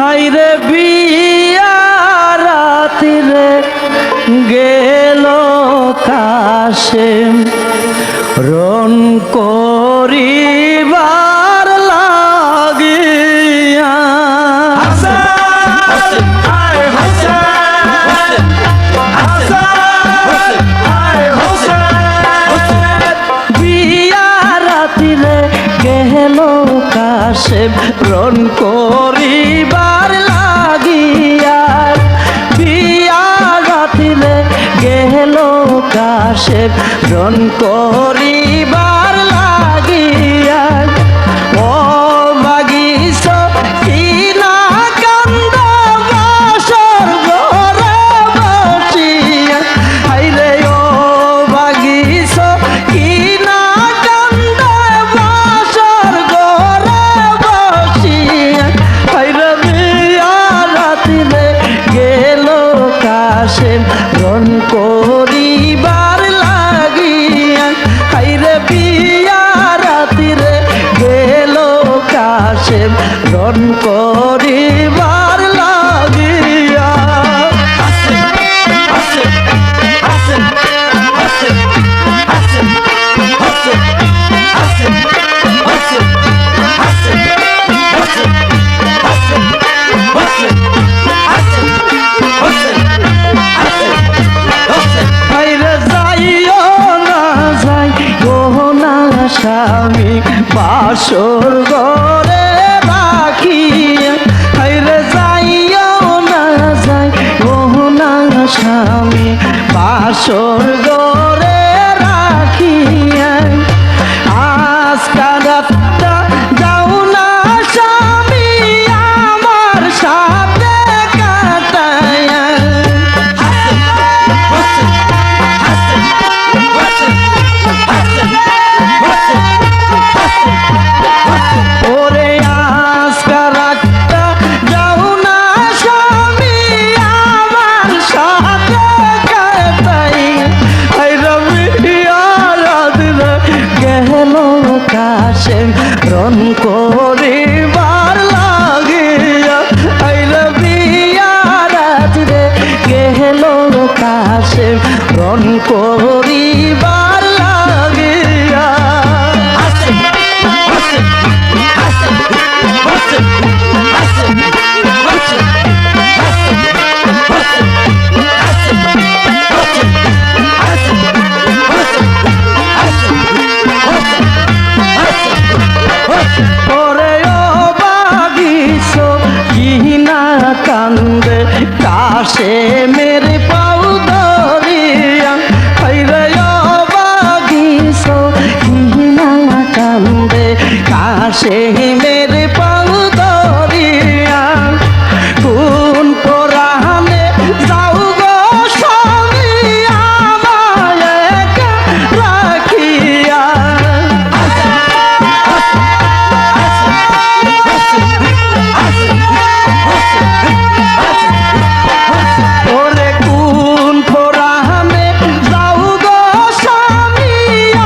হাইরে বিয়া রাতিরে গেল কাশেম রন করিবার লাগিয়া বিয়া রাতিরে গেল কাশেম রন করিবার লাগিয়া বিয়া রাতিরে গেল কাশেম রন করিবার লাগিয়া ও বাগিস কিনা কান্দ বাসর ঘরে বসিয়া হাইরে ও বাগিস কিনা কান্দ বাসর ঘরে বসিয়া হাইরে বিয়া রাতিরে গেল কাশেম রন করিবার লাগিয়া হাইরে বিয়া রাতিরে গেল কাশেম রন করিবার লাগিয়া হাইরে যাইও না যাই গহনা স্বামী বাসর ঘরে রাখিয়া হাইরে যাইও না যাই গহনা স্বামী বাসর ঘরে রাখিয়া আজকা রাতটা যাও না স্বামী আমার সাথে কাটায়া ওরে আজকা রাতটা যাও না স্বামী আমার সাথে কাটাই হাই রবিয়া রাতরে গেল কাশেম রন করিবার লাগিয়া হাই রবিয়া রাতরে গেল কাশেম রন করিবার লাগিয়া ওরে ও বাগিস কিনা কান্দে কাশেমের পাউ ধরিয়া হাইরে ও বাগিস কিনা কান্দে কাশেমের পাউ ধরিয়া কোন পরাণে যাও গো স্বামী আমায় একা রাখিয়া ওরে কোন পরাণে যাও গো স্বামী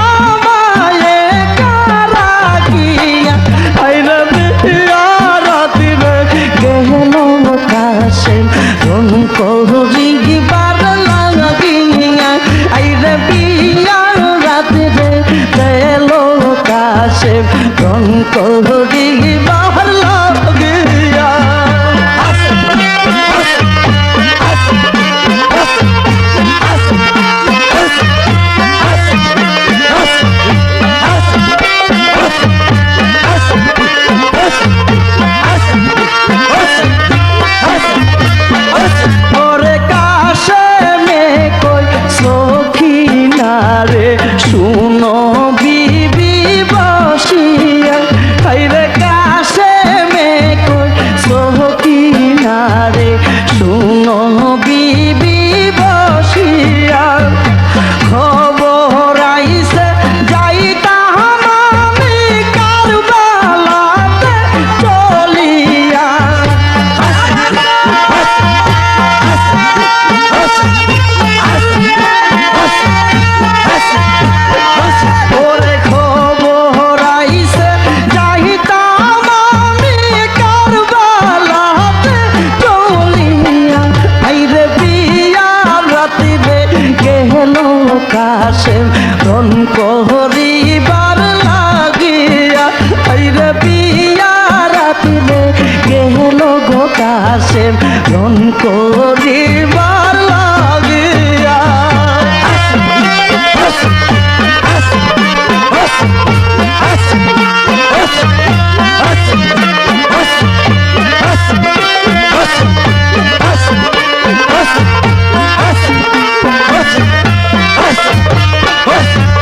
আমায় একা রাখিয়া হাইরে বিয়া রাতিরে গেল কাশেম রন করিবার লাগিয়া হাইরে বিয়া রাতিরে গেল কাশেম রন করিবার লাগিয়া ওরে কাশেমে কই সখী নারে শুনো বিবি বসিয়া হাইরে করিবার লাগিয়া আইরে বিয়া রাতিলে গেল গো কাশেম রন করিবার লাগিয়া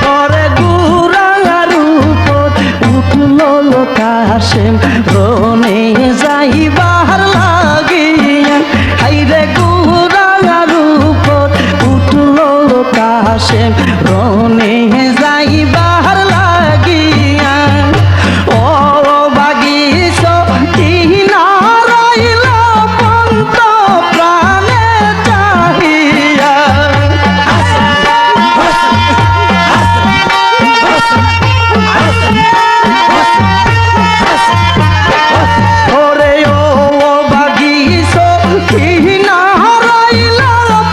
পরে গুড়ার উপর উঠল কাশেম রনে যাইবার লাগিয়া হাইরে গুড়ার উপর উঠল কাশেম রনে যাইবার লাগিয়া ও বাগিস তিনা রইল পন্ত প্রাণে চাহিয়া ওরে ও বাগিস তিনা রইল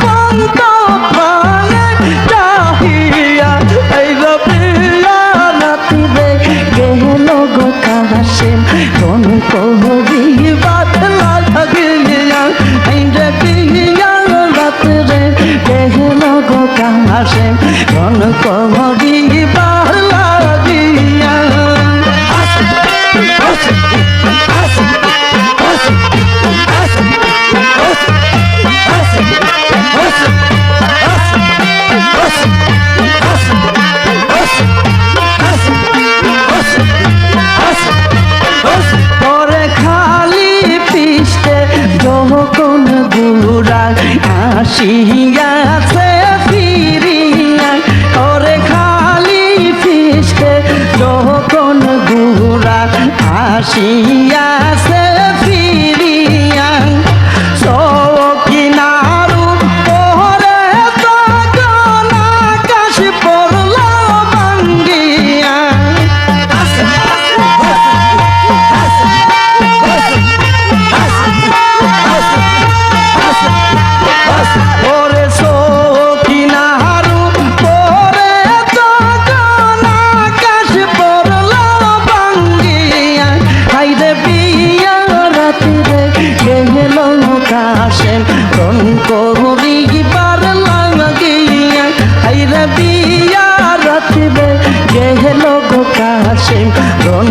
পন্ত প্রাণে চাহিয়া এই রবিয়া রাতিরে গেল গো কাশেম কোন করিবার লাগিয়া এই রবিয়া রাতিরে গেল গো কাশেম কোন করিবার লাগিয়া পরে খালি পিষ্টে যখন গুড়া আসিয়াছে ফিরিয়া পরে খালি পিষ্টে যখন গুড়া আসিয়াছে ফিরিয়া সকিনারু পরে তখন আকাশ পড়ল ভাঙ্গিয়া ওরে সকিনারু পরে তখন আকাশ পড়ল ভাঙ্গিয়া হাইরে বিয়া রাতিরে গেল কাশেম রন করিবার লাগিয়া হাইরে বিয়া রাতিরে গেল কাশেম রন